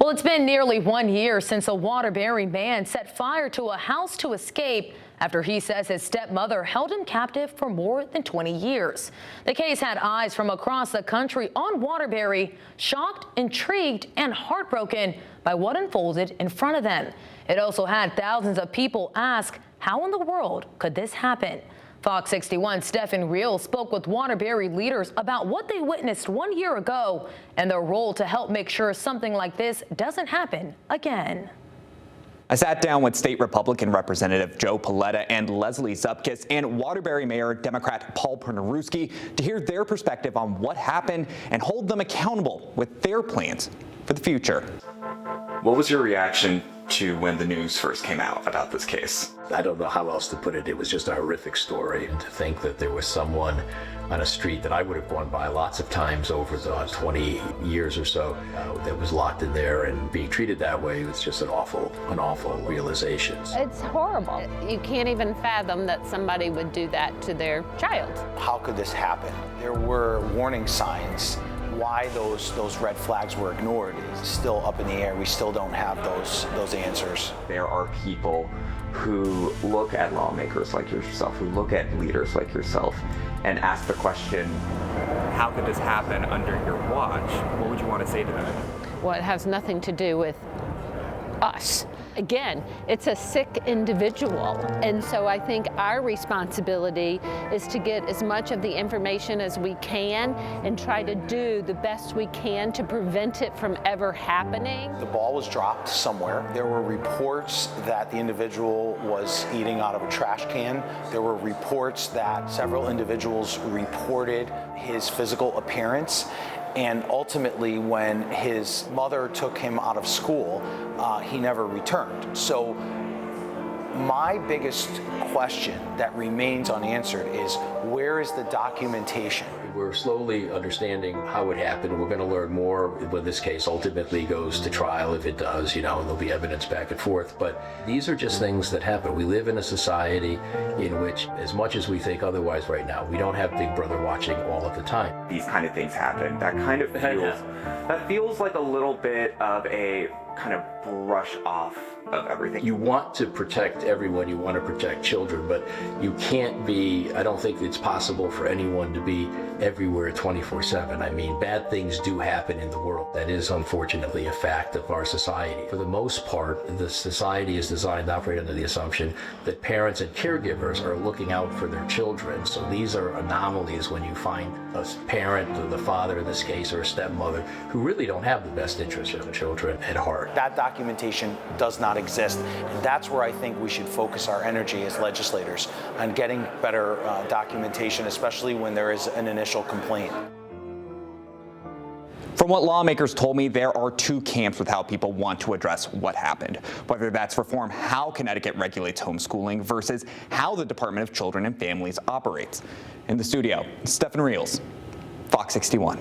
Well, it's been nearly 1 year since a Waterbury man set fire to a house to escape after he says his stepmother held him captive for more than 20 years. The case had eyes from across the country on Waterbury, shocked, intrigued, and heartbroken by what unfolded in front of them. It also had thousands of people ask, how in the world could this happen? Fox 61's Stephen Reel spoke with Waterbury leaders about what they witnessed 1 year ago and their role to help make sure something like this doesn't happen again. I sat down with State Republican Representative Joe Paletta and Leslie Zupkis and Waterbury Mayor Democrat Paul Pernaruski to hear their perspective on what happened and hold them accountable with their plans for the future. What was your reaction to when the news first came out about this case? I don't know how else to put it. It was just a horrific story. And to think that there was someone on a street that I would have gone by lots of times over the 20 years or so that was locked in there and being treated that way was just an awful realization. It's horrible. You can't even fathom that somebody would do that to their child. How could this happen? There were warning signs. Why those red flags were ignored is still up in the air. We still don't have those answers. There are people who look at lawmakers like yourself, who look at leaders like yourself, and ask the question, how could this happen under your watch? What would you want to say to them? Well, it has nothing to do with us. Again, it's a sick individual, and so I think our responsibility is to get as much of the information as we can and try to do the best we can to prevent it from ever happening. The ball was dropped somewhere. There were reports that the individual was eating out of a trash can. There were reports that several individuals reported his physical appearance. And ultimately, when his mother took him out of school, he never returned. So my biggest question that remains unanswered is, where is the documentation? We're slowly understanding how it happened. We're going to learn more when this case ultimately goes to trial, if it does, and there'll be evidence back and forth. But these are just things that happen. We live in a society in which, as much as we think otherwise right now, we don't have Big Brother watching all of the time. These kind of things happen. That kind of feels like a little bit of a kind of brush off of everything. You want to protect everyone, you want to protect children, but you can't be, I don't think it's possible for anyone to be everywhere 24/7. I mean, bad things do happen in the world. That is unfortunately a fact of our society. For the most part, the society is designed to operate under the assumption that parents and caregivers are looking out for their children. So these are anomalies when you find a parent, or the father in this case, or a stepmother, who really don't have the best interests of the children at heart. That documentation does not exist. And that's where I think we should focus our energy as legislators on getting better documentation, especially when there is an initial complaint. From what lawmakers told me, there are two camps with how people want to address what happened. Whether that's reform how Connecticut regulates homeschooling versus how the Department of Children and Families operates. In the studio, Stephen Reels, Fox 61.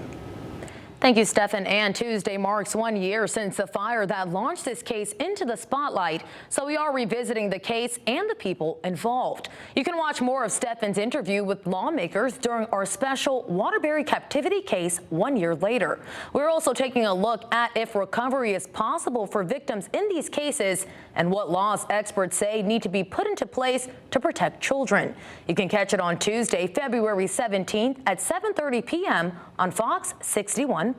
Thank you, Stephen. And Tuesday marks 1 year since the fire that launched this case into the spotlight. So we are revisiting the case and the people involved. You can watch more of Stephen's interview with lawmakers during our special Waterbury captivity case 1 year later. We're also taking a look at if recovery is possible for victims in these cases and what laws experts say need to be put into place to protect children. You can catch it on Tuesday, February 17th at 7:30 p.m. on Fox 61+.